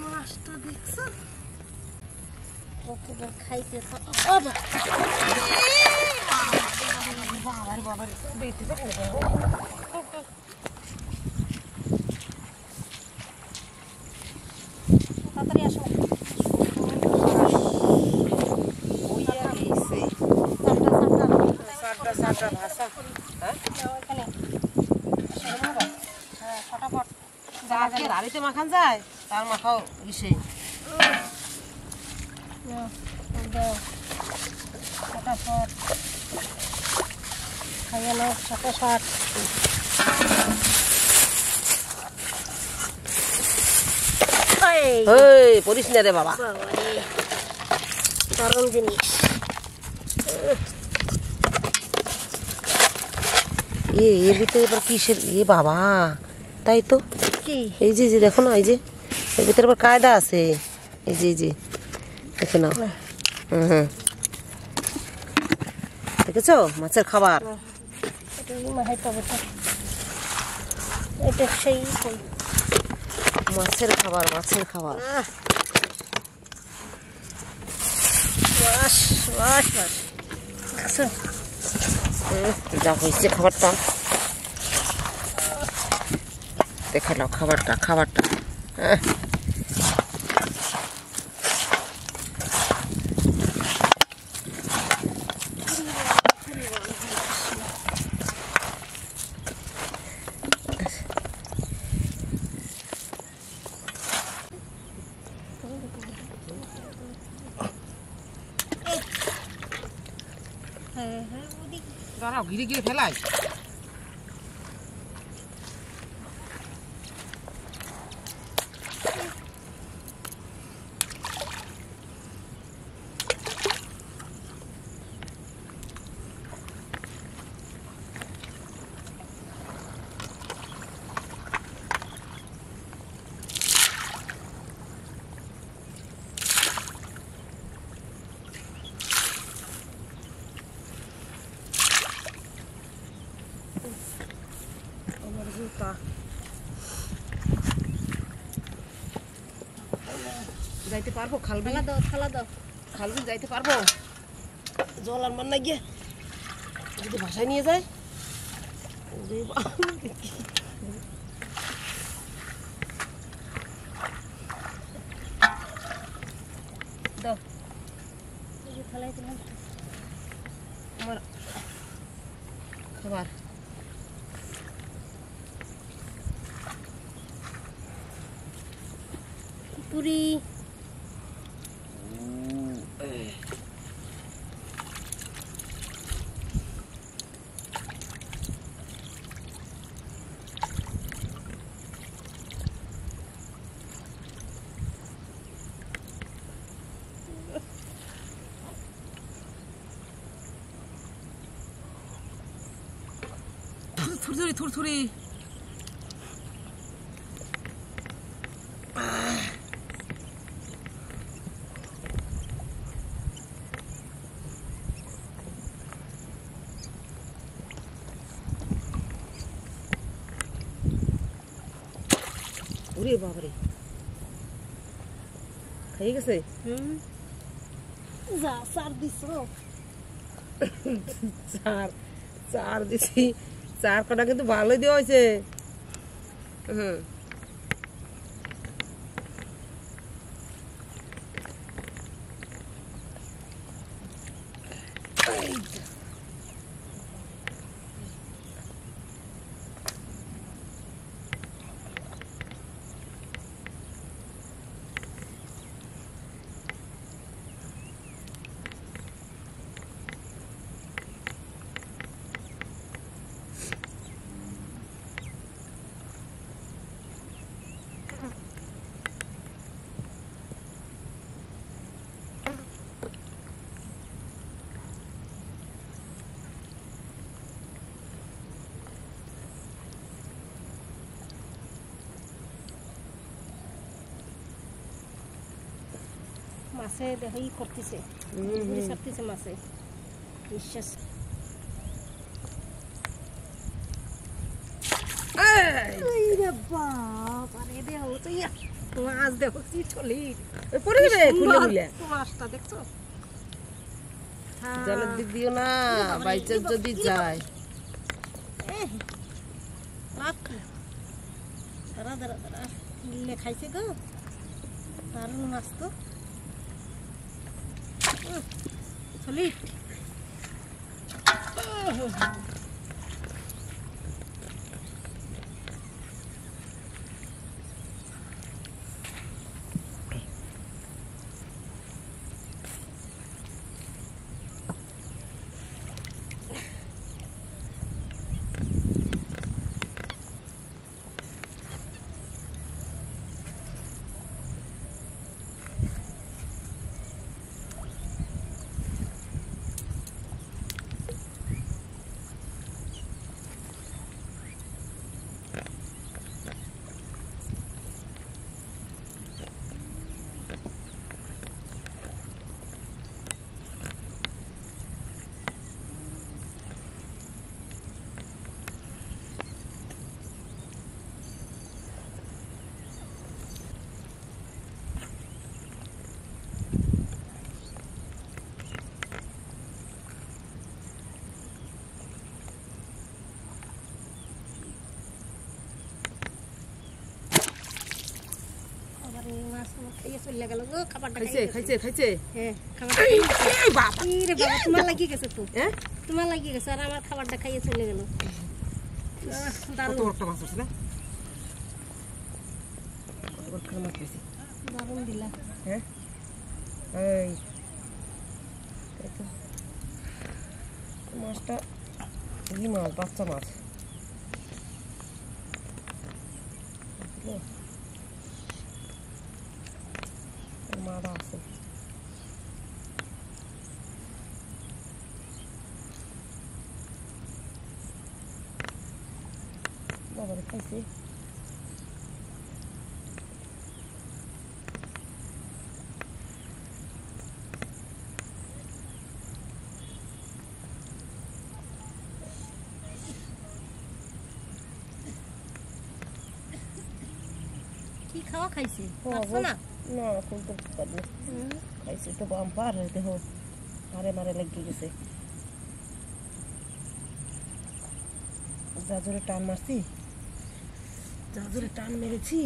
মাছটা দেখছো কতবার খাইতেছ বাবার বাবার বেশি তাড়াতাড়ি আসো ভাষা হ্যাঁ ফটাফট যাকে রাড়িতে মাখান যায় তার মাখাও ইসে ফটাফট খাইয়ে নাও ফটাফট পড়িস না রে বাবা দারুণ জিনিস এর ভিতরে এবার কিসের বাবা তাই তো এই যে দেখো না এই যে এর ভিতরে আবার কায়দা আছে এই যে দেখে নাও হুম দেখেছো মাছের খাবার মাছের খাবার যা হয়েছে খাবারটা দেখে নাও খাবারটা দাঁড়াও ঘিরে গিয়ে ফেলাই যাইতে পারবো খালবি থালা দাও খালবি যাইতে পারবো জল আর মান না গিয়ে যদি ভাষায় নিয়ে যায় দাও থালায় আমার খাবার পুরি থুরথুরি ওরে বাবারে খাই গেছে যা চার দিছো চার দিছি চার কটা কিন্তু ভালোই দেওয়া হয়েছে মাছে দেখো ই করতেছে ঘুরে ছাড়তেছে মাছে নিঃশ্বাস রে বাপ, আরে দেহ তো ইয়া মাছ দেখো কি চলি পড়ে যাবে খুলে খুলে। মাছটা দেখছো? জলের দিক দিও না, বাইচার যদি যায়। দাঁড়া দাঁড়া দাঁড়া, মিলে খাইছে গো, দারুণ মাছ তো। চলি মাছ খাইয়ে চলে গেল গো, খাবারটা খাইছে খাইছে খাইছে। হ্যাঁ খাবারটা এই বাবা, রে বাবা তোমার লাগি গেছে তো, হ্যাঁ তোমার লাগি গেছে আর আমার খাবারটা খাইয়ে চলে গেল। কত বড় একটা মাছ আছে না, কত বড় একটা মাছ পেয়েছি। দারুণ দিলা। হ্যাঁ এই এই তো মাছটা, কি মাছ, বাচ্চা মাছ। মারা আছে। বাবারে খাইছে। কি খাওয়া খাইছে? না না খুলতে পারি না, খাইছে তো বাম্পার, দেখো মারে মারে লেগে গেছে। যা জোরে টান মারছি, যা জোরে টান মেরেছি।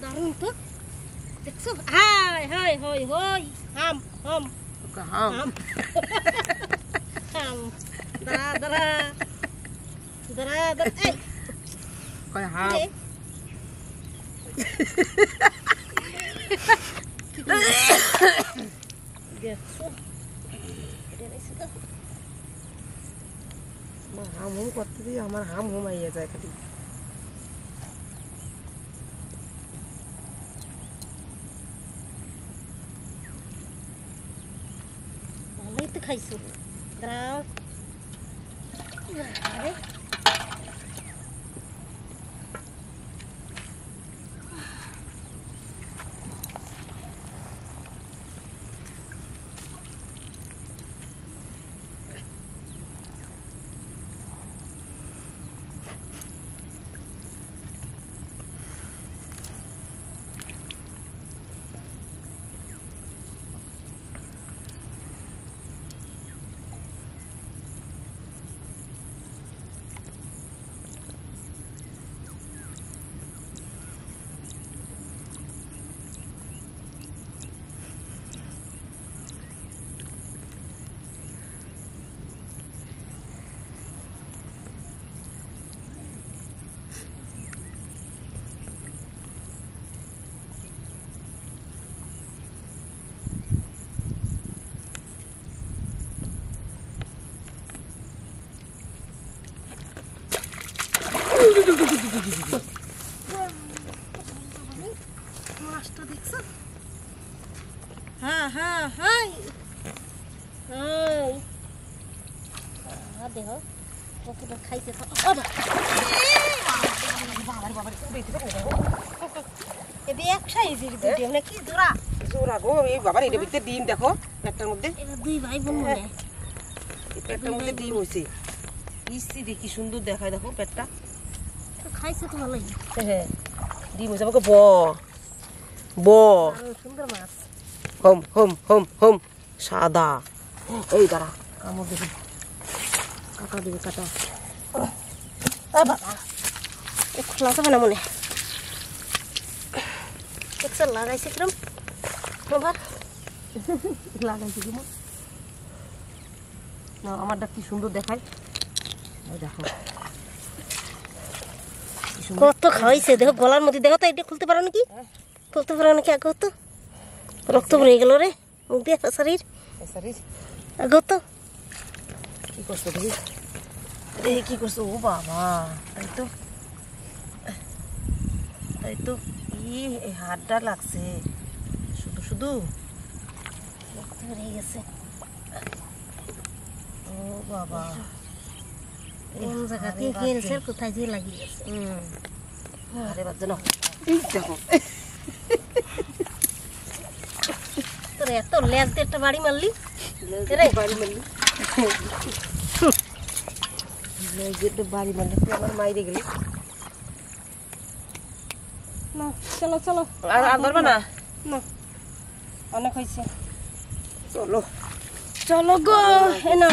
দারুণ তো দেখছো? হাই হাই হই হই হাম হাম হাম হাম, দাঁড়া দাঁড়া দাঁড়া দাঁড়া, এই কয় হাম। দেখছো? হাম হুম করতে দিয়ে আমার হাম হুমাইয়া যায় খালি। ভালোই তো খাইছো, দাঁড়াও। আরে মাছটা দেখছো? হ্যাঁ হ্যাঁ হ্যাঁ দেহ কতটা খাইছে তো। এবে এক সাইজের দুটো নাকি জোড়া? জোড়া গো, এই বাবার এটার ভিতরে ডিম দেখো পেটটার মধ্যে, এরা দুই ভাই বোন মনে হয়। এই পেটটার মধ্যে ডিম হয়েছে। ইসি দেখি সুন্দর দেখায়, দেখো পেটটা। তো খাইছে তো ভালোই। হ্যাঁ ডিম হয়েছে আমাকে ব আর সুন্দর মাছ। হোম হোম হোম হোম সাদা। এই দাঁড়া কামড় দেবে, কাটা দেবে কাটা। বাবা এ খোলা যাবে না মনে হয়। দেখছো লাগাইছে কিরম আবার লাগাইছে কি না, আমারটা কি সুন্দর দেখায়। ওই দেখো কত খাইছে দেখো গলার মধ্যে। দেখো তো এটা খুলতে পারো নাকি? খুলতে পারো নাকি? আগে তো রক্ত বেরিয়ে গেল রে মুখ দিয়ে শরীর। আগে তো কি করছো দেখি, দেখি কি করছো। ও বাবা, তাই তো তাই তো। এই হাতটা লাগছে শুধু শুধু। রক্ত বেরিয়ে গেছে। ও বাবা, কোন জায়গা দিয়ে গিয়েছে কোথায় দিয়ে লাগিয়ে গেছে। আরে বাচ্চা না, এই দেখো তোর এত লেজ দিয়ে একটা বাড়ি মারলি বাড়ি মারলি, বাড়ি মারলি তুই আমার মাইরে গেলি। না চলো চলো আর ধরবে না, না অনেক হয়েছে। চলো চলো গো এ না